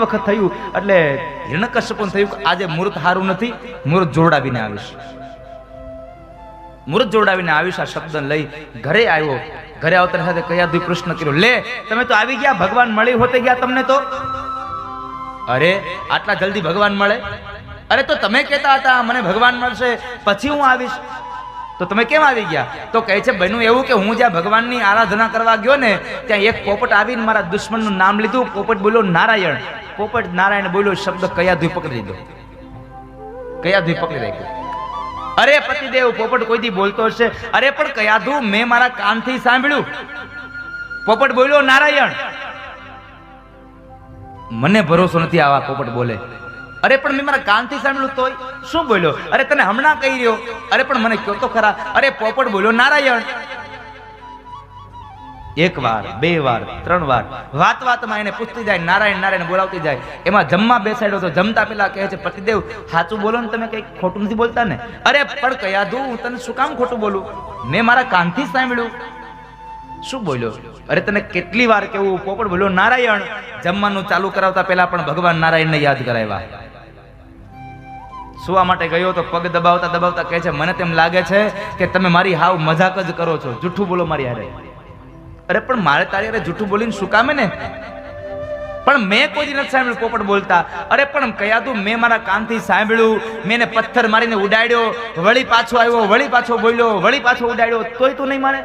વખત થયું એટલે હિરણ્યકશ્યપુને થયું કે આજે મુહૂર્ત સારું નથી, મુહૂર્ત જોડાવીને આવીશ. મુહૂર્ત જોડાવીને આવીશ આ શબ્દ લઈ ઘરે આવ્યો. ઘરે આવતા સાથે કયા પ્રશ્ન કર્યો, લે તમે તો આવી ગયા, ભગવાન મળી હોતે ગયા તમને તો. અરે આટલા જલ્દી ભગવાન મળે? અરે તો તમે કહેતા હતા મને ભગવાન મળશે પછી હું આવીશ, તો તમે કેમ આવી ગયા? તો કહે છે બન્યું એવું કે હું જ્યાં ભગવાનની આરાધના કરવા ગયો ને ત્યાં એક પોપટ આવીને મારા દુશ્મનનું નામ લીધું. પોપટ બોલ્યો નારાયણ. પોપટ નારાયણ બોલ્યો શબ્દ કયાધું પકડી લીધો, કયાધું પકડી રાખ્યો. અરે પતિદેવ, પોપટ કોઈ દી બોલતો હશે. અરે પણ કયાધું મેં મારા કાનથી સાંભળ્યું. પોપટ બોલ્યો નારાયણ. મને ભરોસો નથી આવા પોપટ બોલે. અરે પણ મેં મારા કાનથી સાંભળ્યું તોય શું બોલ્યો? અરે તને હમણાં કહી રહ્યો. અરે પણ મને કહો તો ખરા. અરે પોપટ બોલ્યો નારાયણ. એક વાર, બે વાર, ત્રણ વાર વાત વાતમાં એને પૂછતી જાય, નારાયણ નારાયણ બોલાવતી જાય. એમાં જમવા બેસાડ્યો તો જમતા પેલા કહે છે પતિદેવ સાચું બોલો ને, તમે કઈ ખોટું નથી બોલતા ને? અરે પણ કયાધું હું તને શું કામ ખોટું બોલું? મેં મારા કાનથી સાંભળ્યું. શું બોલ્યો? અરે તને કેટલી વાર કેવું? પોપટ બોલ્યો નારાયણ. જમવાનું ચાલુ કરાવતા પહેલા પણ ભગવાન નારાયણને યાદ કરાવ્યા. સુવા માટે ગયો તો પગ દબાવતા દબાવતા કહે છે મને તેમ લાગે છે કે તમે મારી હાવ મજાક જ કરો છો, જૂઠું બોલો મારી હારે. અરે પણ મારે તારી હારે જૂઠું બોલીને શું કામે ને? પણ મેં કોઈ નથી સાંભળ્યું પોપટ બોલતા. અરે પણ કયાધું મેં મારા કાનથી સાંભળ્યું. મેં એને પથ્થર મારીને ઉડાડ્યો, વળી પાછો આવ્યો, વળી પાછો બોલ્યો, વળી પાછો ઉડાડ્યો, તોય તું નહીં માને?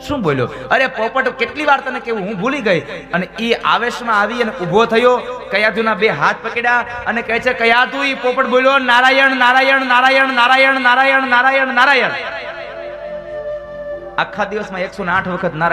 શું બોલ્યો? અરે પોપટ કેટલી વાર તને કેવું, હું ભૂલી ગઈ. અને એ આવેશમાં આવી અને ઊભો થયો, કયાધુના બે હાથ પકડ્યા અને કહે છે કયાધુ. એ પોપટ બોલ્યો નારાયણ નારાયણ નારાયણ નારાયણ નારાયણ નારાયણ નારાયણ. આખા દિવસમાં 108 વખત નારાયણ